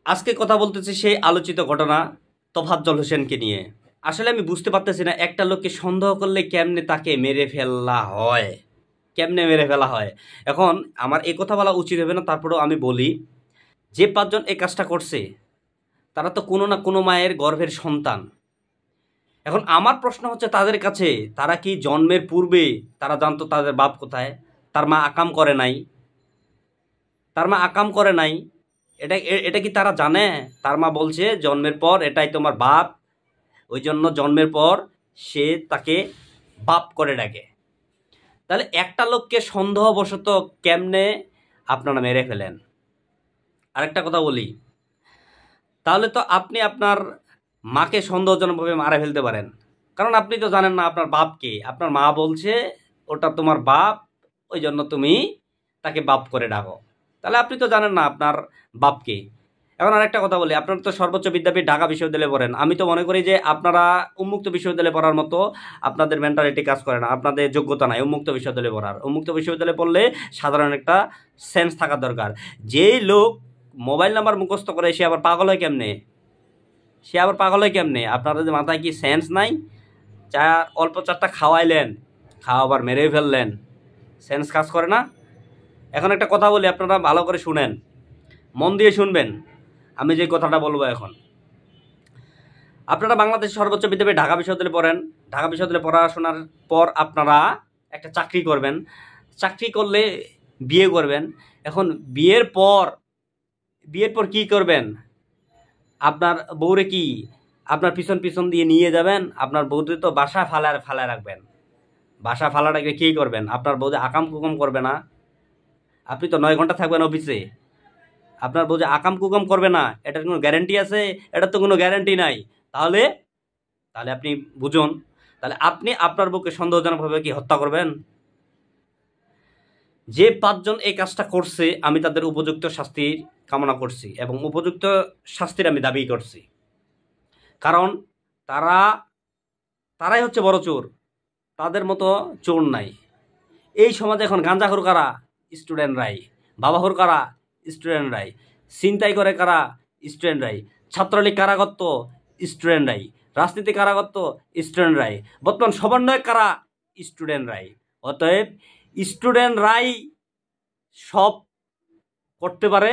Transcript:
আজকে কথা বলতেছি সেই আলোচিত ঘটনা তোফাজ্জল হোসেনকে নিয়ে। আসলে আমি বুঝতে পারতেছি না একটা লোককে সন্দেহ করলে কেমনে তাকে মেরে ফেলা হয়, কেমনে মেরে ফেলা হয়। এখন আমার এই কথা বলা উচিত হবে না, তারপরেও আমি বলি, যে পাঁচজন এই কাজটা করছে তারা তো কোনো না কোনো মায়ের গর্ভের সন্তান। এখন আমার প্রশ্ন হচ্ছে তাদের কাছে, তারা কি জন্মের পূর্বে তারা জানতো তাদের বাপ কোথায়? তার মা আকাম করে নাই, তার মা আকাম করে নাই, এটা কি তারা জানে? তার মা বলছে জন্মের পর এটাই তোমার বাপ, ওই জন্য জন্মের পর সে তাকে বাপ করে ডাকে। তাহলে একটা লোককে সন্দেহবশত কেমনে আপনারা মেরে ফেলেন? আরেকটা কথা বলি, তাহলে তো আপনি আপনার মাকে সন্দেহজনকভাবে মারা ফেলতে পারেন, কারণ আপনি তো জানেন না আপনার বাপকে। আপনার মা বলছে ওটা তোমার বাপ, ওই জন্য তুমি তাকে বাপ করে ডাকো। তাহলে আপনি তো জানেন না আপনার বাপকে। এখন আরেকটা কথা বলি, আপনারা তো সর্বোচ্চ বিদ্যাপীঠ ঢাকা বিশ্ববিদ্যালয়ে পড়েন। আমি তো মনে করি যে আপনারা উন্মুক্ত বিশ্ববিদ্যালয়ে পড়ার মতো আপনাদের মেন্টালিটি কাজ করে না, আপনাদের যোগ্যতা নাই উন্মুক্ত বিশ্ববিদ্যালয়ে পড়ার। উন্মুক্ত বিশ্ববিদ্যালয়ে পড়লে সাধারণ একটা সেন্স থাকা দরকার। যেই লোক মোবাইল নাম্বার মুখস্থ করে সে আবার পাগল হয় কেমনে? আপনাদের মাথায় কি সেন্স নাই? চা অল্প চারটা খাওয়াইলেন, খাওয়াবার মেরে ফেললেন, সেন্স কাজ করে না? এখন একটা কথা বলি, আপনারা ভালো করে শুনেন, মন দিয়ে শুনবেন আমি যে কথাটা বলবো এখন। আপনারা বাংলাদেশের সর্বোচ্চ বিদ্যাপীঠ ঢাকা বিশ্ববিদ্যালয়ে পড়েন। ঢাকা বিশ্ববিদ্যালয়ে পড়াশোনার পর আপনারা একটা চাকরি করবেন, চাকরি করলে বিয়ে করবেন। এখন বিয়ের পর কি করবেন? আপনার বউরে কি আপনার পিছন পিছন দিয়ে নিয়ে যাবেন? আপনার বউদের তো বাসা ফালায় রাখবেন। বাসা ফালা রাখলে কী করবেন? আপনার বউ যে আকাম কুকাম করবে না? আপনি তো 9 ঘন্টা থাকবেন অফিসে, আপনার বউ যে আকাম কুকাম করবে না এটার কোনো গ্যারান্টি আছে? এটার তো কোনো গ্যারান্টি নাই। তাহলে তাহলে আপনি বুঝুন, তাহলে আপনি আপনার বউকে সন্দেহজনকভাবে কি হত্যা করবেন? যে 5 জন এই কাজটা করছে আমি তাদের উপযুক্ত শাস্তির কামনা করছি এবং উপযুক্ত শাস্তির আমি দাবি করছি, কারণ তারাই হচ্ছে বড় চোর, তাদের মতো চোর নাই। এই সমাজে এখন গাঁজাখোর কারা? স্টুডেন্টরাই। বাবাখোর কারা? স্টুডেন্টরাই। ছিনতাই করে কারা? স্টুডেন্টরাই। ছাত্রলীগ কারা করত? স্টুডেন্টরাই। রাজনীতি কারা করত? স্টুডেন্টরাই। বর্তমান সমন্বয় কারা? স্টুডেন্টরাই। অতএব স্টুডেন্টরাই সব করতে পারে,